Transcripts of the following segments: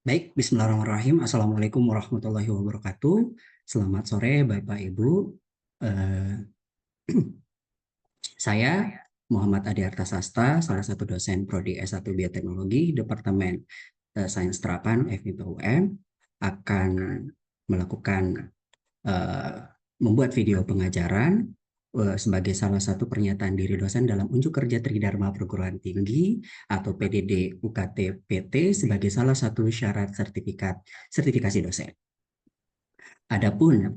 Baik, Bismillahirrahmanirrahim. Assalamualaikum warahmatullahi wabarakatuh. Selamat sore, Bapak Ibu. Eh, saya Muhammad Adi Arta Sasta, salah satu dosen Prodi S1 Bioteknologi, Departemen Sains Terapan FIPUM, akan melakukan eh, membuat video pengajaran sebagai salah satu pernyataan diri dosen dalam unjuk kerja Tridharma Perguruan Tinggi atau PDD UKT PT sebagai salah satu syarat sertifikasi dosen. Adapun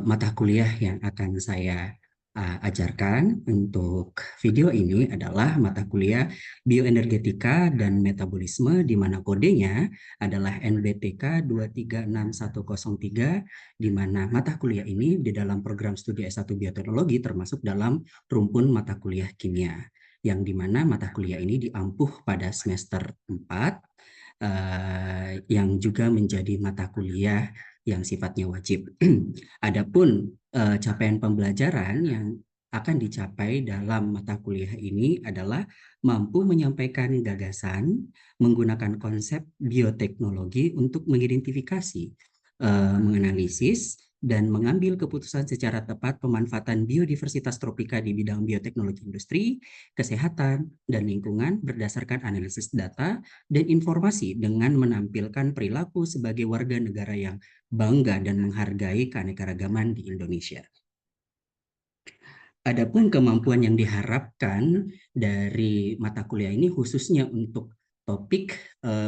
mata kuliah yang akan saya ajarkan untuk video ini adalah mata kuliah Bioenergetika dan Metabolisme, di mana kodenya adalah NBTK 236103, di mana mata kuliah ini di dalam program studi S1 Bioteknologi termasuk dalam rumpun mata kuliah kimia, yang di mana mata kuliah ini diampuh pada semester 4, yang juga menjadi mata kuliah yang sifatnya wajib. Adapun capaian pembelajaran yang akan dicapai dalam mata kuliah ini adalah mampu menyampaikan gagasan menggunakan konsep bioteknologi untuk mengidentifikasi, menganalisis, dan mengambil keputusan secara tepat pemanfaatan biodiversitas tropika di bidang bioteknologi industri, kesehatan, dan lingkungan berdasarkan analisis data dan informasi dengan menampilkan perilaku sebagai warga negara yang bangga dan menghargai keanekaragaman di Indonesia. Adapun kemampuan yang diharapkan dari mata kuliah ini khususnya untuk topik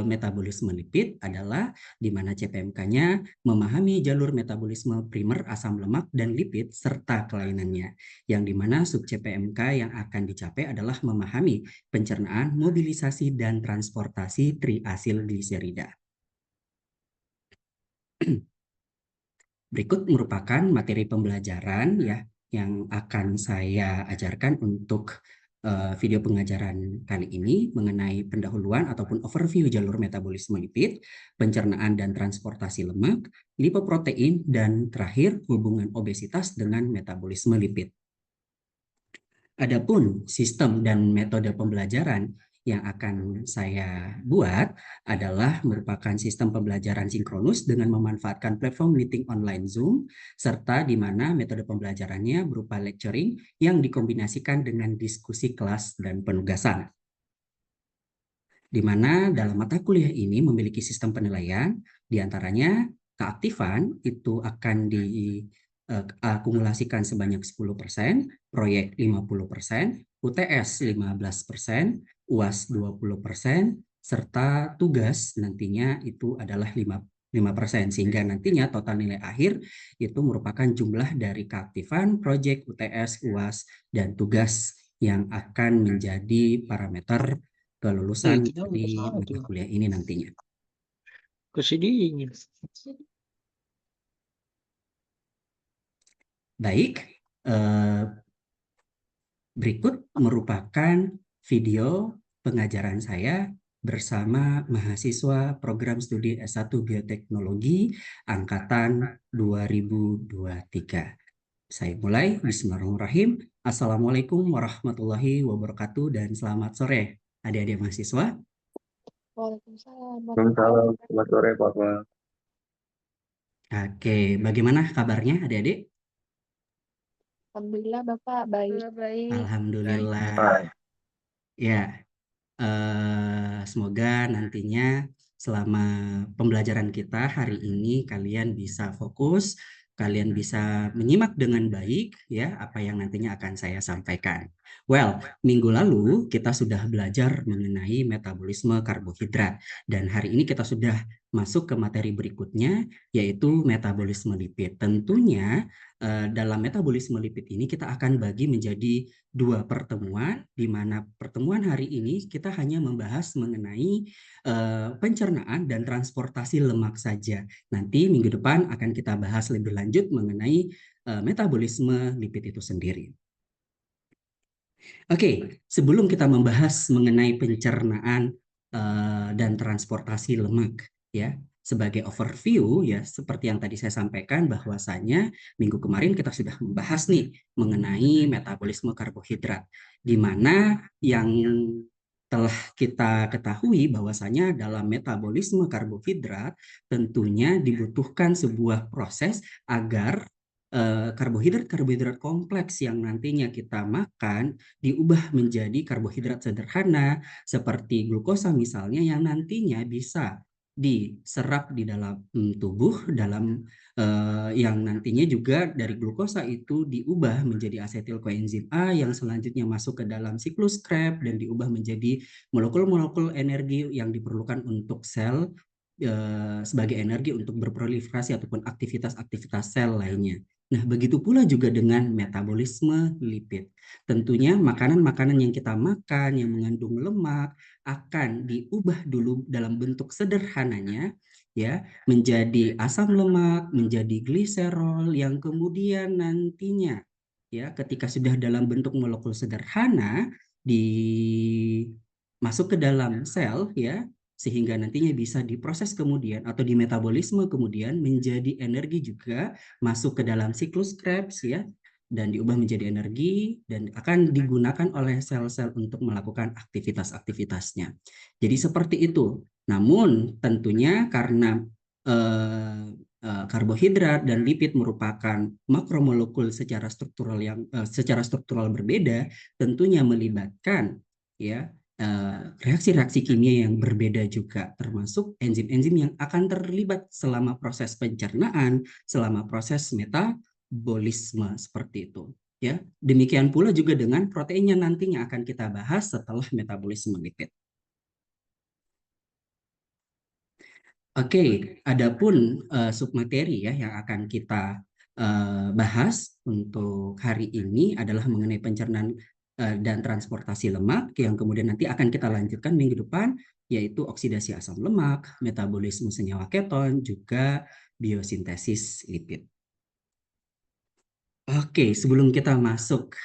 metabolisme lipid adalah di mana CPMK-nya memahami jalur metabolisme primer asam lemak dan lipid serta kelainannya, yang di mana sub CPMK yang akan dicapai adalah memahami pencernaan, mobilisasi, dan transportasi triasil gliserida. Berikut merupakan materi pembelajaran ya yang akan saya ajarkan untuk video pengajaran kali ini mengenai pendahuluan ataupun overview jalur metabolisme lipid, pencernaan dan transportasi lemak, lipoprotein, dan terakhir hubungan obesitas dengan metabolisme lipid. Adapun sistem dan metode pembelajaran yang akan saya buat adalah merupakan sistem pembelajaran sinkronus dengan memanfaatkan platform meeting online Zoom, serta di mana metode pembelajarannya berupa lecturing yang dikombinasikan dengan diskusi kelas dan penugasan. Di mana dalam mata kuliah ini memiliki sistem penilaian, diantaranya keaktifan itu akan diakumulasikan sebanyak 10%, proyek 50%, UTS 15%, UAS 20%, serta tugas nantinya itu adalah 5%, sehingga nantinya total nilai akhir itu merupakan jumlah dari keaktifan, proyek, UTS, UAS, dan tugas yang akan menjadi parameter kelulusan di mata kuliah ini nantinya. Baik, berikut merupakan video pengajaran saya bersama mahasiswa program studi S1 Bioteknologi angkatan 2023. Saya mulai. Bismillahirrahmanirrahim. Assalamualaikum warahmatullahi wabarakatuh dan selamat sore adik-adik mahasiswa. Waalaikumsalam. Waalaikumsalam. Selamat sore, Bapak. Oke, bagaimana kabarnya adik-adik? Alhamdulillah Bapak baik. Alhamdulillah. Hai. Ya, semoga nantinya selama pembelajaran kita hari ini kalian bisa fokus, kalian bisa menyimak dengan baik ya apa yang nantinya akan saya sampaikan. Well, minggu lalu kita sudah belajar mengenai metabolisme karbohidrat dan hari ini kita sudah masuk ke materi berikutnya yaitu metabolisme lipid. Tentunya dalam metabolisme lipid ini kita akan bagi menjadi dua pertemuan, di mana pertemuan hari ini kita hanya membahas mengenai pencernaan dan transportasi lemak saja. Nanti minggu depan akan kita bahas lebih lanjut mengenai metabolisme lipid itu sendiri. Oke, sebelum kita membahas mengenai pencernaan dan transportasi lemak, ya, sebagai overview, ya, seperti yang tadi saya sampaikan bahwasanya minggu kemarin kita sudah membahas nih mengenai metabolisme karbohidrat, di mana yang telah kita ketahui bahwasanya dalam metabolisme karbohidrat tentunya dibutuhkan sebuah proses agar karbohidrat-karbohidrat kompleks yang nantinya kita makan diubah menjadi karbohidrat sederhana seperti glukosa misalnya yang nantinya bisa diserap di dalam tubuh dalam yang nantinya juga dari glukosa itu diubah menjadi asetil koenzim A yang selanjutnya masuk ke dalam siklus Krebs dan diubah menjadi molekul-molekul energi yang diperlukan untuk sel sebagai energi untuk berproliferasi ataupun aktivitas-aktivitas sel lainnya. Nah, begitu pula juga dengan metabolisme lipid. Tentunya makanan-makanan yang kita makan yang mengandung lemak akan diubah dulu dalam bentuk sederhananya ya menjadi asam lemak, menjadi gliserol yang kemudian nantinya ya ketika sudah dalam bentuk molekul sederhana masuk ke dalam sel ya sehingga nantinya bisa diproses kemudian atau dimetabolisme kemudian menjadi energi juga masuk ke dalam siklus Krebs ya dan diubah menjadi energi dan akan digunakan oleh sel-sel untuk melakukan aktivitas-aktivitasnya. Jadi seperti itu. Namun tentunya karena karbohidrat dan lipid merupakan makromolekul secara struktural berbeda, tentunya melibatkan ya reaksi-reaksi kimia yang berbeda juga, termasuk enzim-enzim yang akan terlibat selama proses pencernaan, selama proses metabolisme seperti itu. Ya, demikian pula juga dengan proteinnya nantinya akan kita bahas setelah metabolisme lipid. Oke, adapun submateri ya yang akan kita bahas untuk hari ini adalah mengenai pencernaan dan transportasi lemak yang kemudian nanti akan kita lanjutkan minggu depan yaitu oksidasi asam lemak, metabolisme senyawa keton, juga biosintesis lipid. Oke, sebelum kita masuk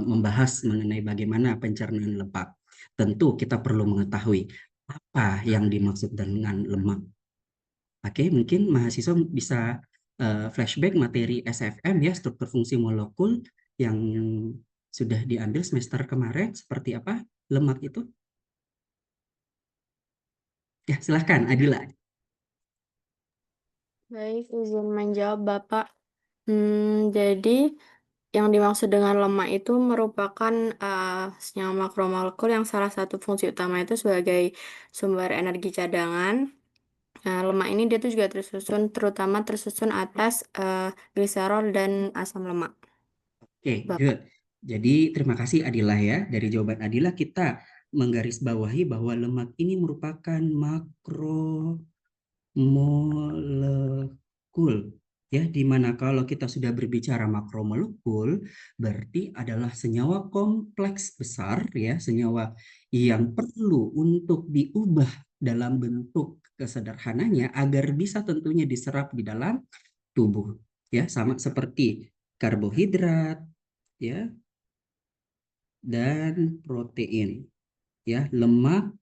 membahas mengenai bagaimana pencernaan lemak, tentu kita perlu mengetahui apa yang dimaksud dengan lemak. Oke, mungkin mahasiswa bisa flashback materi SFM ya, struktur fungsi molekul yang sudah diambil semester kemarin, seperti apa lemak itu? Ya, silahkan Adila. Baik, izin menjawab Bapak. Jadi yang dimaksud dengan lemak itu merupakan senyawa makromolekul yang salah satu fungsi utama itu sebagai sumber energi cadangan. Nah, lemak ini dia tuh juga terutama tersusun atas gliserol dan asam lemak. Oke, Bapak. good. Jadi terima kasih Adila ya. Dari jawaban Adila kita menggarisbawahi bahwa lemak ini merupakan makromolekul ya, dimana kalau kita sudah berbicara makromolekul berarti adalah senyawa kompleks besar ya, senyawa yang perlu untuk diubah dalam bentuk kesederhananya agar bisa tentunya diserap di dalam tubuh ya, sama seperti karbohidrat ya dan protein ya. Lemak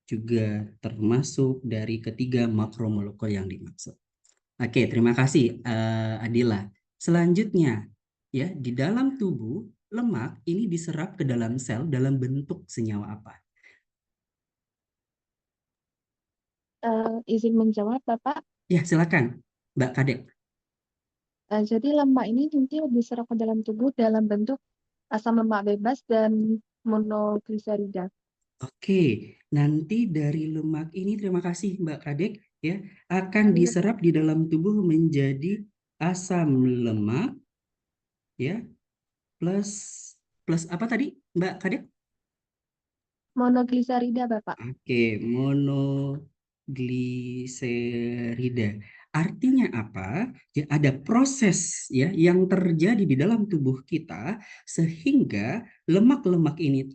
juga termasuk dari ketiga makromolekul yang dimaksud. Oke, terima kasih Adila. Selanjutnya, ya di dalam tubuh lemak ini diserap ke dalam sel dalam bentuk senyawa apa? Izin menjawab, Bapak. Ya, silakan, Mbak Kadek. Jadi lemak ini nanti diserap ke dalam tubuh dalam bentuk asam lemak bebas dan monogliserida. Oke, nanti dari lemak ini terima kasih Mbak Kadek ya akan diserap di dalam tubuh menjadi asam lemak ya plus plus apa tadi Mbak Kadek? Monogliserida, Bapak. Oke, monogliserida. Artinya apa? Ya, ada proses ya yang terjadi di dalam tubuh kita sehingga lemak-lemak ini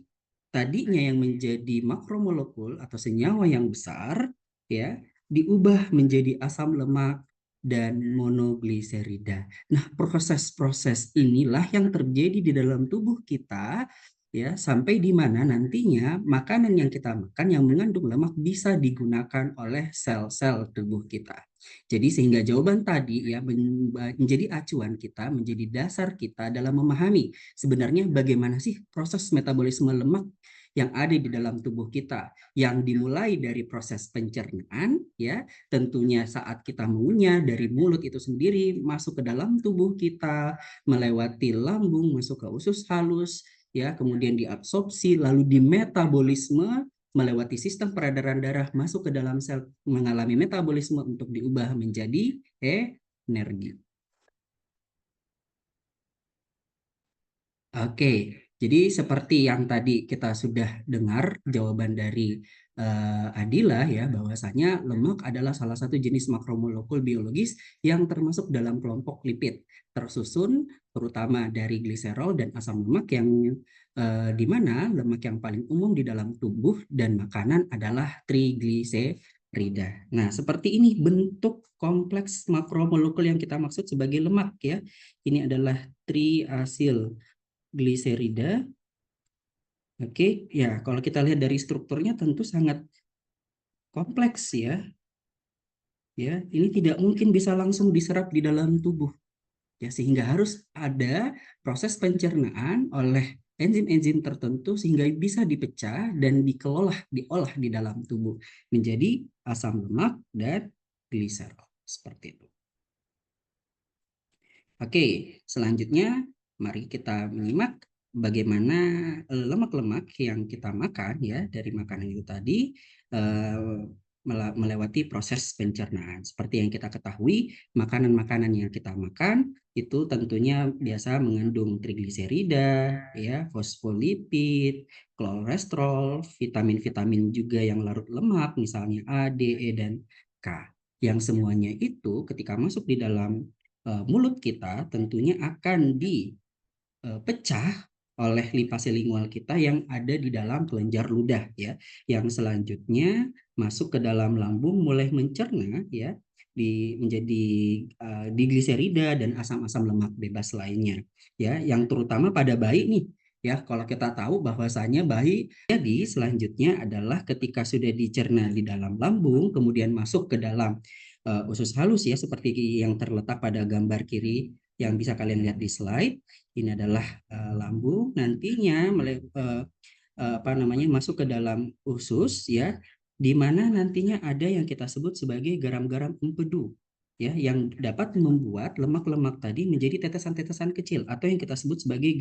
tadinya yang menjadi makromolekul atau senyawa yang besar ya diubah menjadi asam lemak dan monogliserida. Nah, proses-proses inilah yang terjadi di dalam tubuh kita ya sampai di mana nantinya makanan yang kita makan yang mengandung lemak bisa digunakan oleh sel-sel tubuh kita. Jadi sehingga jawaban tadi ya menjadi acuan kita, menjadi dasar kita dalam memahami sebenarnya bagaimana sih proses metabolisme lemak yang ada di dalam tubuh kita, yang dimulai dari proses pencernaan, ya, tentunya saat kita mengunyah dari mulut itu sendiri masuk ke dalam tubuh kita, melewati lambung, masuk ke usus halus, ya, kemudian diabsorpsi, lalu dimetabolisme, melewati sistem peredaran darah, masuk ke dalam sel, mengalami metabolisme untuk diubah menjadi energi. Oke, jadi seperti yang tadi kita sudah dengar jawaban dari Adila, ya, bahwasanya lemak adalah salah satu jenis makromolekul biologis yang termasuk dalam kelompok lipid, tersusun terutama dari gliserol dan asam lemak, yang di mana lemak yang paling umum di dalam tubuh dan makanan adalah trigliserida. Nah, seperti ini bentuk kompleks makromolekul yang kita maksud sebagai lemak, ya. Ini adalah triasil gliserida. Oke, ya, kalau kita lihat dari strukturnya tentu sangat kompleks, ya. Ya, ini tidak mungkin bisa langsung diserap di dalam tubuh. Ya, sehingga harus ada proses pencernaan oleh enzim-enzim tertentu sehingga bisa dipecah dan diolah di dalam tubuh menjadi asam lemak dan gliserol. Seperti itu. Oke, selanjutnya mari kita menyimak bagaimana lemak-lemak yang kita makan, ya, dari makanan itu tadi melewati proses pencernaan. Seperti yang kita ketahui, makanan-makanan yang kita makan itu tentunya biasa mengandung trigliserida, ya, fosfolipid, kolesterol, vitamin-vitamin juga yang larut lemak, misalnya A, D, E, dan K. Yang semuanya itu ketika masuk di dalam mulut kita tentunya akan dipecah oleh lipase lingual kita yang ada di dalam kelenjar ludah, ya, yang selanjutnya masuk ke dalam lambung mulai mencerna, ya, menjadi digliserida dan asam-asam lemak bebas lainnya, ya, yang terutama pada bayi nih, ya. Kalau kita tahu bahwasanya bayi, jadi selanjutnya adalah ketika sudah dicerna di dalam lambung kemudian masuk ke dalam usus halus, ya, seperti yang terletak pada gambar kiri yang bisa kalian lihat di slide. Ini adalah lambung, nantinya masuk ke dalam usus, ya, di mana nantinya ada yang kita sebut sebagai garam-garam empedu, ya, yang dapat membuat lemak-lemak tadi menjadi tetesan-tetesan kecil atau yang kita sebut sebagai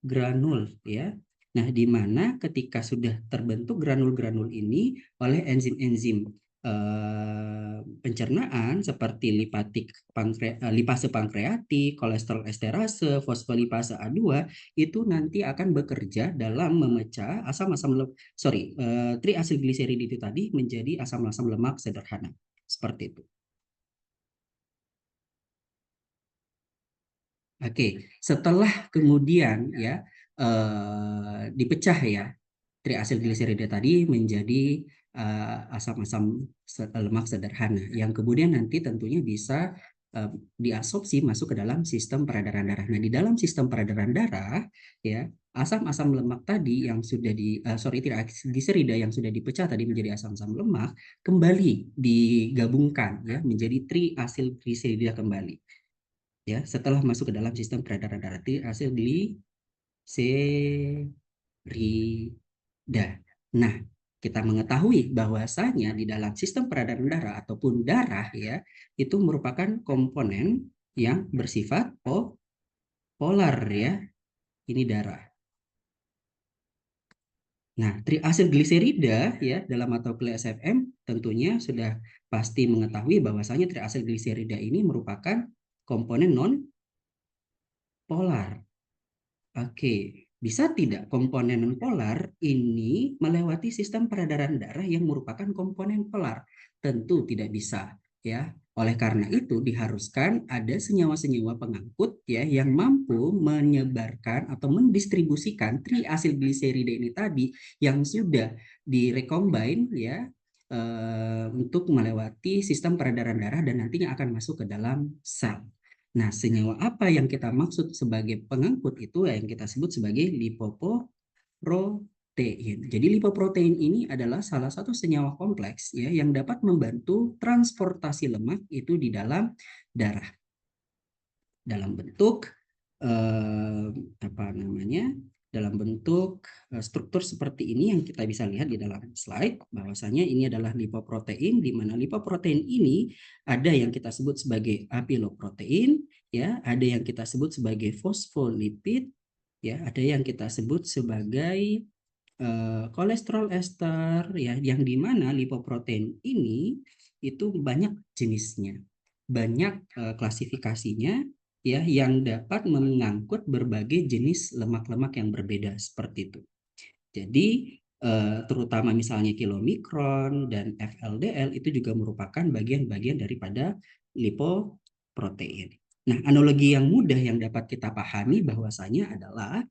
granul, ya. Nah, di mana ketika sudah terbentuk granul-granul ini oleh enzim-enzim pencernaan seperti lipase pankreatik, kolesterol esterase, fosfolipase A2, itu nanti akan bekerja dalam memecah triasilgliserid itu tadi menjadi asam-asam lemak sederhana. Seperti itu. Oke, setelah kemudian, ya, dipecah, ya, triasilgliserida tadi menjadi asam-asam lemak sederhana yang kemudian nanti tentunya bisa diabsorpsi masuk ke dalam sistem peredaran darah. Nah, di dalam sistem peredaran darah, ya, asam-asam lemak tadi yang sudah triasilgliserida yang sudah dipecah tadi menjadi asam-asam lemak kembali digabungkan, ya, menjadi triasilgliserida kembali, ya, setelah masuk ke dalam sistem peredaran darah. Triasilgliserida. Nah, kita mengetahui bahwasanya di dalam sistem peredaran darah ataupun darah, ya, itu merupakan komponen yang bersifat polar, ya. Ini darah. Nah, triasilgliserida, ya, dalam mata kuliah SFM tentunya sudah pasti mengetahui bahwasanya triasilgliserida ini merupakan komponen non polar. Oke, bisa tidak komponen non-polar ini melewati sistem peredaran darah yang merupakan komponen polar? Tentu tidak bisa, ya. Oleh karena itu diharuskan ada senyawa-senyawa pengangkut, ya, yang mampu menyebarkan atau mendistribusikan triasilgliserida ini tadi yang sudah direkombine, ya, untuk melewati sistem peredaran darah dan nantinya akan masuk ke dalam sel. Nah, senyawa apa yang kita maksud sebagai pengangkut itu yang kita sebut sebagai lipoprotein. Jadi lipoprotein ini adalah salah satu senyawa kompleks, ya, yang dapat membantu transportasi lemak itu di dalam darah dalam bentuk dalam bentuk struktur seperti ini yang kita bisa lihat di dalam slide, bahwasanya ini adalah lipoprotein, di mana lipoprotein ini ada yang kita sebut sebagai apiloprotein, ya, ada yang kita sebut sebagai fosfolipid, ya, ada yang kita sebut sebagai kolesterol ester, ya, yang di mana lipoprotein ini itu banyak jenisnya, banyak klasifikasinya, ya, yang dapat mengangkut berbagai jenis lemak-lemak yang berbeda seperti itu. Jadi terutama misalnya kilomikron dan FLDL itu juga merupakan bagian-bagian daripada lipoprotein. Nah, analogi yang mudah yang dapat kita pahami bahwasanya adalah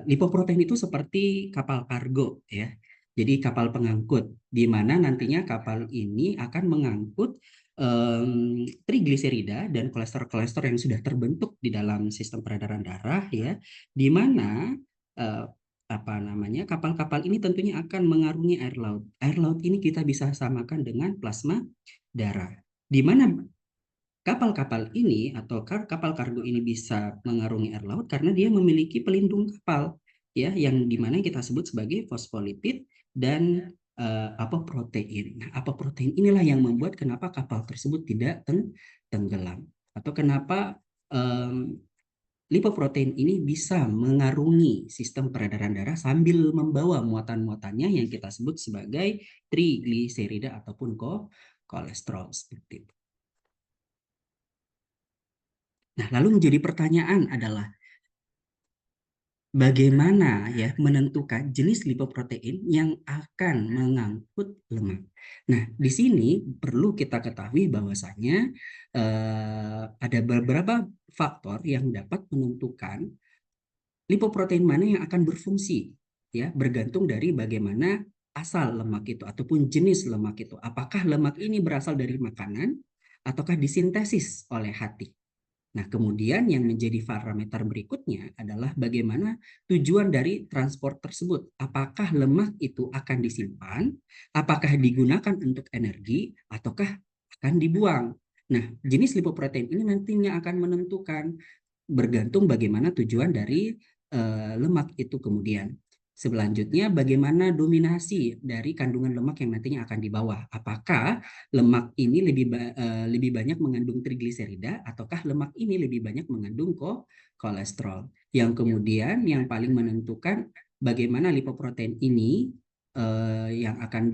lipoprotein itu seperti kapal kargo, ya. Jadi kapal pengangkut, di mana nantinya kapal ini akan mengangkut trigliserida dan kolesterol-kolesterol yang sudah terbentuk di dalam sistem peredaran darah, ya, di mana kapal-kapal ini tentunya akan mengarungi air laut. Air laut ini kita bisa samakan dengan plasma darah, di mana kapal-kapal ini atau kapal kargo ini bisa mengarungi air laut karena dia memiliki pelindung kapal, ya, yang dimana kita sebut sebagai fosfolipid dan apoprotein. Nah, apoprotein inilah yang membuat kenapa kapal tersebut tidak tenggelam, atau kenapa lipoprotein ini bisa mengarungi sistem peredaran darah sambil membawa muatan-muatannya yang kita sebut sebagai trigliserida ataupun kolesterol seperti itu. Nah, lalu menjadi pertanyaan adalah bagaimana, ya, menentukan jenis lipoprotein yang akan mengangkut lemak. Nah, di sini perlu kita ketahui bahwasanya ada beberapa faktor yang dapat menentukan lipoprotein mana yang akan berfungsi, ya, bergantung dari bagaimana asal lemak itu ataupun jenis lemak itu. Apakah lemak ini berasal dari makanan ataukah disintesis oleh hati. Nah, kemudian yang menjadi parameter berikutnya adalah bagaimana tujuan dari transport tersebut. Apakah lemak itu akan disimpan, apakah digunakan untuk energi, ataukah akan dibuang. Nah, jenis lipoprotein ini nantinya akan menentukan bergantung bagaimana tujuan dari lemak itu kemudian. Selanjutnya, bagaimana dominasi dari kandungan lemak yang nantinya akan dibawa. Apakah lemak ini lebih banyak mengandung trigliserida ataukah lemak ini lebih banyak mengandung kolesterol. Yang kemudian yang paling menentukan bagaimana lipoprotein ini yang akan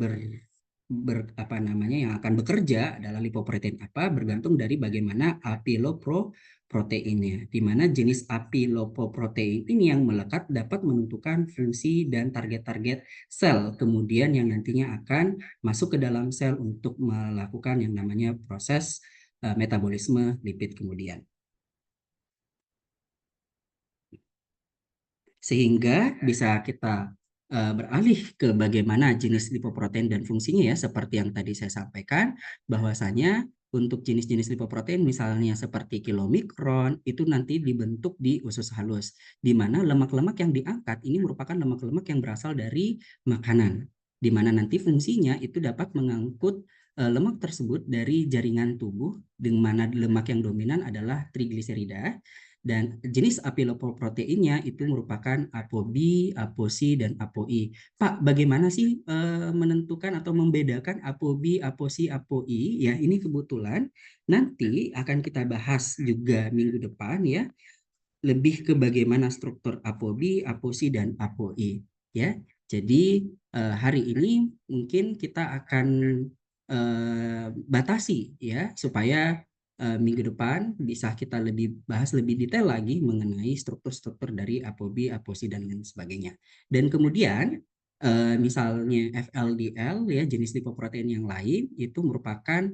yang akan bekerja adalah lipoprotein apa bergantung dari bagaimana apiloproteinnya, di mana jenis apiloprotein ini yang melekat dapat menentukan fungsi dan target-target sel kemudian yang nantinya akan masuk ke dalam sel untuk melakukan yang namanya proses metabolisme lipid kemudian. Sehingga bisa kita beralih ke bagaimana jenis lipoprotein dan fungsinya, ya, seperti yang tadi saya sampaikan bahwasanya untuk jenis-jenis lipoprotein misalnya seperti kilomikron itu nanti dibentuk di usus halus, di mana lemak-lemak yang diangkat ini merupakan lemak-lemak yang berasal dari makanan, di mana nanti fungsinya itu dapat mengangkut lemak tersebut dari jaringan tubuh, di mana lemak yang dominan adalah trigliserida. Dan jenis apiloproteinnya itu merupakan ApoB, ApoC, dan ApoI. Pak, bagaimana sih menentukan atau membedakan ApoB, ApoC, ApoI? Ya, ini kebetulan nanti akan kita bahas juga minggu depan, ya, lebih ke bagaimana struktur ApoB, ApoC, dan ApoI. Ya, jadi hari ini mungkin kita akan batasi, ya, supaya minggu depan bisa kita bahas lebih detail lagi mengenai struktur-struktur dari ApoB, ApoC, dan lain sebagainya. Dan kemudian misalnya FLDL, ya, jenis lipoprotein yang lain itu merupakan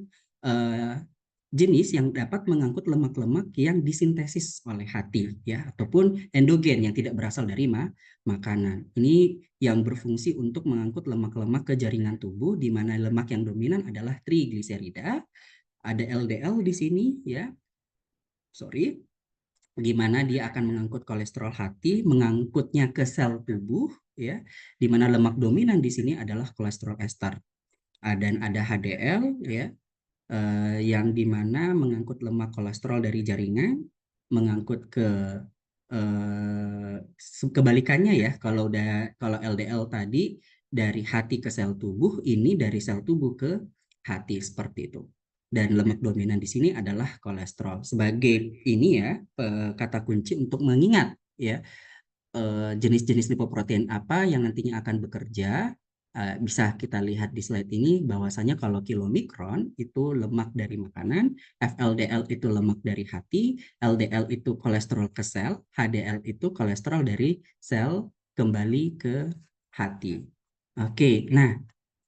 jenis yang dapat mengangkut lemak-lemak yang disintesis oleh hati, ya, ataupun endogen yang tidak berasal dari makanan. Ini yang berfungsi untuk mengangkut lemak-lemak ke jaringan tubuh, di mana lemak yang dominan adalah trigliserida. Ada LDL di sini, ya. Gimana dia akan mengangkut kolesterol hati, mengangkutnya ke sel tubuh, ya, di mana lemak dominan di sini adalah kolesterol ester. Dan ada HDL, ya, yang dimana mengangkut lemak kolesterol dari jaringan, mengangkut ke kebalikannya ya, kalau LDL tadi dari hati ke sel tubuh, ini dari sel tubuh ke hati seperti itu. Dan lemak dominan di sini adalah kolesterol. Sebagai ini ya, kata kunci untuk mengingat ya jenis-jenis lipoprotein apa yang nantinya akan bekerja. Bisa kita lihat di slide ini bahwasanya kalau kilomikron itu lemak dari makanan, FLDL itu lemak dari hati, LDL itu kolesterol ke sel, HDL itu kolesterol dari sel kembali ke hati. Oke, nah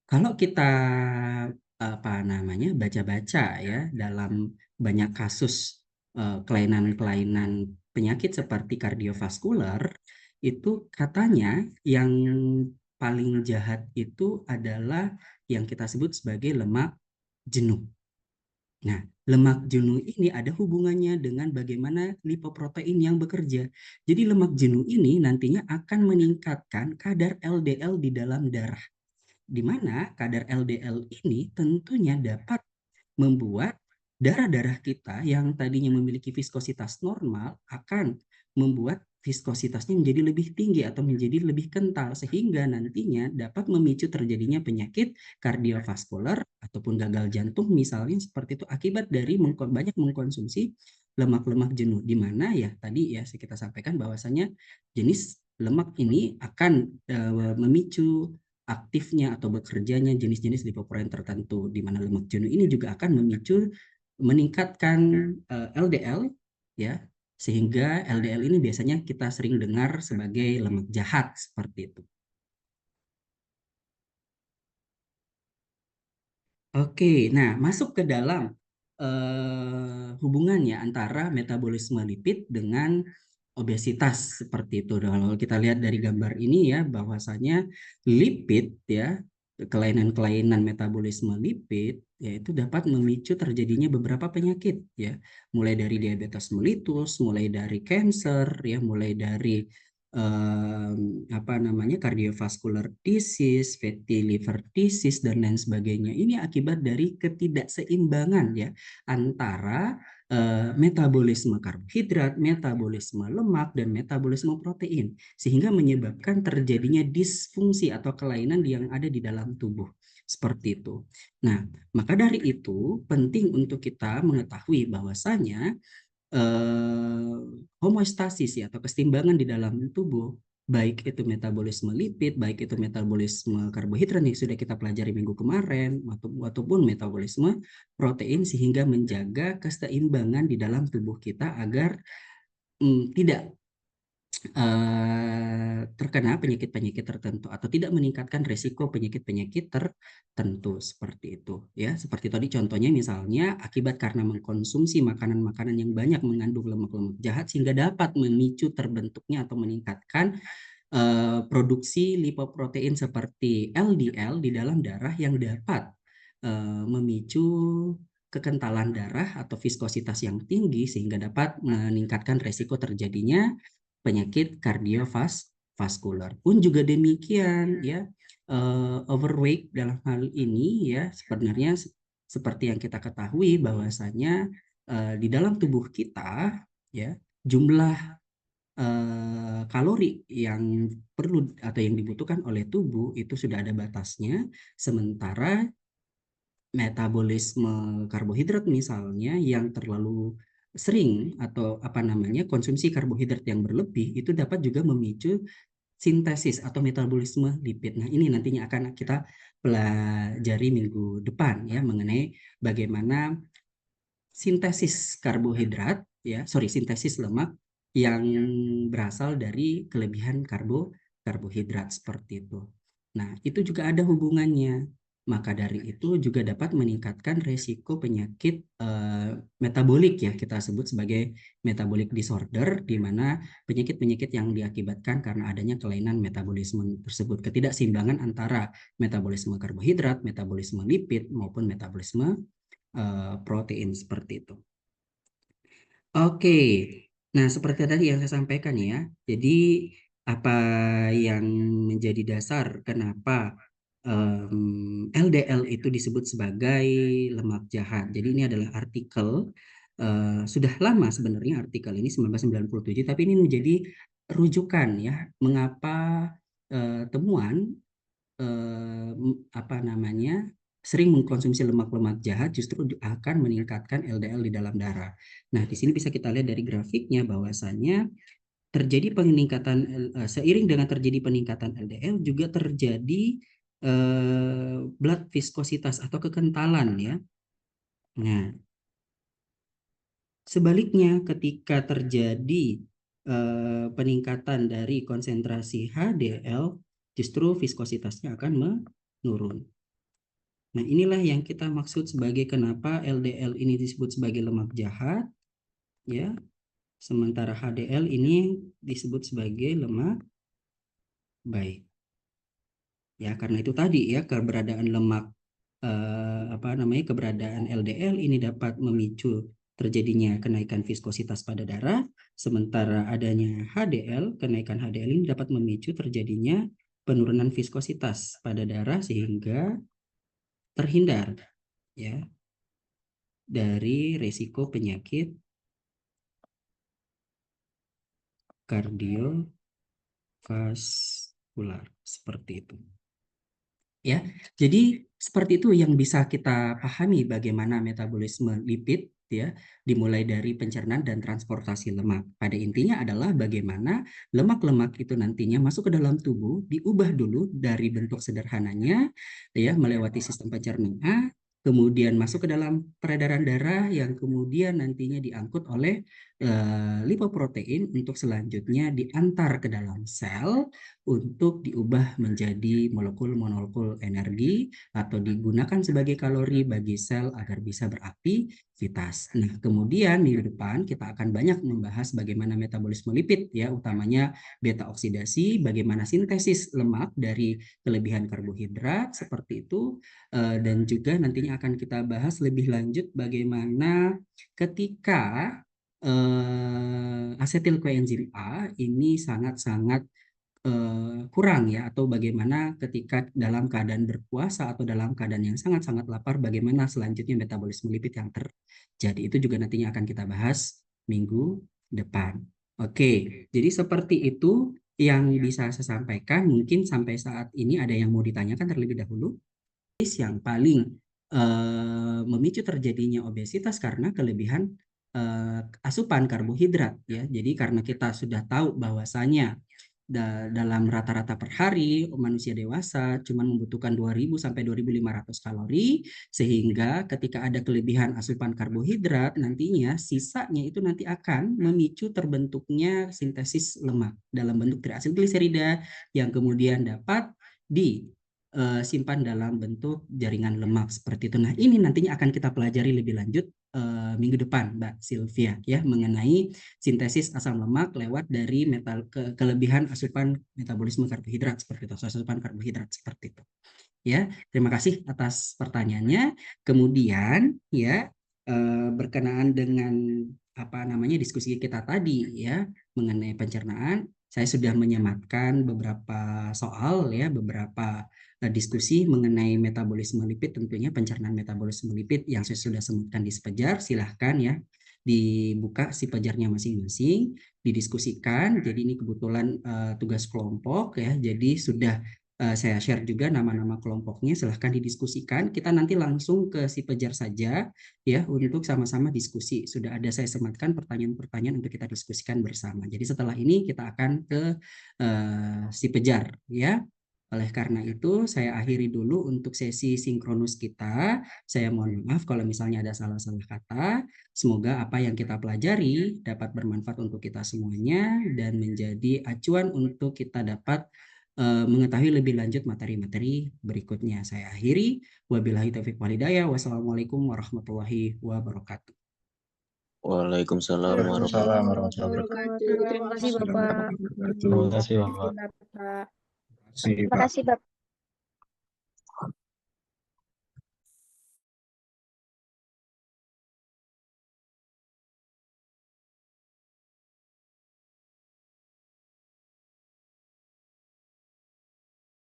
kalau kita baca-baca ya dalam banyak kasus kelainan-kelainan penyakit seperti kardiovaskular, itu katanya yang paling jahat itu adalah yang kita sebut sebagai lemak jenuh. Nah, lemak jenuh ini ada hubungannya dengan bagaimana lipoprotein yang bekerja. Jadi lemak jenuh ini nantinya akan meningkatkan kadar LDL di dalam darah, di mana kadar LDL ini tentunya dapat membuat darah-darah kita yang tadinya memiliki viskositas normal akan membuat viskositasnya menjadi lebih tinggi atau menjadi lebih kental, sehingga nantinya dapat memicu terjadinya penyakit kardiovaskular ataupun gagal jantung misalnya seperti itu akibat dari banyak mengkonsumsi lemak-lemak jenuh, di mana ya tadi ya kita sampaikan bahwasanya jenis lemak ini akan memicu aktifnya atau bekerjanya jenis-jenis lipoprotein tertentu, di mana lemak jenuh ini juga akan memicu meningkatkan LDL ya, sehingga LDL ini biasanya kita sering dengar sebagai lemak jahat seperti itu. Oke, nah masuk ke dalam hubungannya antara metabolisme lipid dengan obesitas seperti itu. Kalau kita lihat dari gambar ini ya, bahwasanya lipid ya, kelainan-kelainan metabolisme lipid yaitu dapat memicu terjadinya beberapa penyakit ya, mulai dari diabetes mellitus, mulai dari cancer ya, mulai dari cardiovascular disease, fatty liver disease dan lain sebagainya. Ini akibat dari ketidakseimbangan ya antara metabolisme karbohidrat, metabolisme lemak, dan metabolisme protein, sehingga menyebabkan terjadinya disfungsi atau kelainan yang ada di dalam tubuh. Seperti itu. Nah, maka dari itu penting untuk kita mengetahui bahwasanya homeostasis ya, atau keseimbangan di dalam tubuh, baik itu metabolisme lipid, baik itu metabolisme karbohidrat yang sudah kita pelajari minggu kemarin, ataupun metabolisme protein, sehingga menjaga keseimbangan di dalam tubuh kita agar tidak terkena penyakit-penyakit tertentu atau tidak meningkatkan resiko penyakit-penyakit tertentu seperti itu ya. Seperti tadi contohnya misalnya akibat karena mengkonsumsi makanan-makanan yang banyak mengandung lemak-lemak jahat sehingga dapat memicu terbentuknya atau meningkatkan produksi lipoprotein seperti LDL di dalam darah yang dapat memicu kekentalan darah atau viskositas yang tinggi sehingga dapat meningkatkan resiko terjadinya penyakit kardiovaskular. Pun juga demikian ya, overweight dalam hal ini ya sebenarnya seperti yang kita ketahui bahwasanya di dalam tubuh kita ya jumlah kalori yang perlu atau yang dibutuhkan oleh tubuh itu sudah ada batasnya, sementara metabolisme karbohidrat misalnya yang terlalu sering atau konsumsi karbohidrat yang berlebih itu dapat juga memicu sintesis atau metabolisme lipid. Nah, ini nantinya akan kita pelajari minggu depan ya, mengenai bagaimana sintesis sintesis lemak yang berasal dari kelebihan karbohidrat seperti itu. Nah, itu juga ada hubungannya. Maka dari itu juga dapat meningkatkan resiko penyakit metabolik ya, kita sebut sebagai metabolic disorder, di mana penyakit-penyakit yang diakibatkan karena adanya kelainan metabolisme tersebut, ketidakseimbangan antara metabolisme karbohidrat, metabolisme lipid maupun metabolisme protein seperti itu. Oke, nah seperti tadi yang saya sampaikan ya, jadi apa yang menjadi dasar kenapa LDL itu disebut sebagai lemak jahat. Jadi ini adalah artikel sudah lama sebenarnya artikel ini 1997, tapi ini menjadi rujukan ya mengapa temuan sering mengkonsumsi lemak-lemak jahat justru akan meningkatkan LDL di dalam darah. Nah, di sini bisa kita lihat dari grafiknya bahwasannya terjadi peningkatan seiring dengan terjadi peningkatan LDL juga terjadi blood viskositas atau kekentalan ya. Nah, sebaliknya ketika terjadi peningkatan dari konsentrasi HDL, justru viskositasnya akan menurun. Nah, inilah yang kita maksud sebagai kenapa LDL ini disebut sebagai lemak jahat, ya. Sementara HDL ini disebut sebagai lemak baik. Ya, karena itu tadi ya keberadaan lemak keberadaan LDL ini dapat memicu terjadinya kenaikan viskositas pada darah, sementara adanya HDL, kenaikan HDL ini dapat memicu terjadinya penurunan viskositas pada darah sehingga terhindar ya dari risiko penyakit kardiovaskular seperti itu. Ya, jadi seperti itu yang bisa kita pahami bagaimana metabolisme lipid ya, dimulai dari pencernaan dan transportasi lemak. Pada intinya adalah bagaimana lemak-lemak itu nantinya masuk ke dalam tubuh, diubah dulu dari bentuk sederhananya ya melewati sistem pencernaan, kemudian masuk ke dalam peredaran darah yang kemudian nantinya diangkut oleh lipoprotein untuk selanjutnya diantar ke dalam sel untuk diubah menjadi molekul-molekul energi atau digunakan sebagai kalori bagi sel agar bisa beraktivitas. Nah, kemudian minggu depan kita akan banyak membahas bagaimana metabolisme lipid ya, utamanya beta oksidasi, bagaimana sintesis lemak dari kelebihan karbohidrat seperti itu, dan juga nantinya akan kita bahas lebih lanjut bagaimana ketika asetil koenzim A ini sangat-sangat kurang ya, atau bagaimana ketika dalam keadaan berpuasa atau dalam keadaan yang sangat-sangat lapar bagaimana selanjutnya metabolisme lipid yang terjadi. Itu juga nantinya akan kita bahas minggu depan. Oke, jadi seperti itu yang bisa saya sampaikan. Mungkin sampai saat ini ada yang mau ditanyakan terlebih dahulu. Yang paling memicu terjadinya obesitas karena kelebihan asupan karbohidrat ya. Jadi karena kita sudah tahu bahwasanya dalam rata-rata per hari manusia dewasa cuma membutuhkan 2000 sampai 2500 kalori, sehingga ketika ada kelebihan asupan karbohidrat nantinya sisanya itu nanti akan memicu terbentuknya sintesis lemak dalam bentuk triasilgliserida yang kemudian dapat disimpan dalam bentuk jaringan lemak seperti itu. Nah, ini nantinya akan kita pelajari lebih lanjut minggu depan, Mbak Sylvia, ya, mengenai sintesis asam lemak lewat dari kelebihan asupan metabolisme karbohidrat seperti itu, asupan karbohidrat seperti itu. Ya, terima kasih atas pertanyaannya. Kemudian, ya, berkenaan dengan diskusi kita tadi, ya, mengenai pencernaan, saya sudah menyematkan beberapa soal, ya, beberapa diskusi mengenai metabolisme lipid, tentunya pencernaan metabolisme lipid yang saya sudah sebutkan di Sipejar. Silahkan ya dibuka Sipejarnya masing-masing, didiskusikan. Jadi ini kebetulan tugas kelompok ya, jadi sudah saya share juga nama-nama kelompoknya, silahkan didiskusikan. Kita nanti langsung ke Sipejar saja ya untuk sama-sama diskusi. Sudah ada saya sematkan pertanyaan-pertanyaan untuk kita diskusikan bersama. Jadi setelah ini kita akan ke Sipejar ya. Oleh karena itu, saya akhiri dulu untuk sesi sinkronus kita. Saya mohon maaf kalau misalnya ada salah-salah kata. Semoga apa yang kita pelajari dapat bermanfaat untuk kita semuanya dan menjadi acuan untuk kita dapat mengetahui lebih lanjut materi-materi berikutnya. Saya akhiri. Wabillahi taufiq wal hidayah. Wassalamualaikum warahmatullahi wabarakatuh. Waalaikumsalam Waalaikumsalam warahmatullahi warahmatullahi wabarakatuh. Terima kasih, Bapak. Terima kasih, Bapak. Terima kasih, Bapak.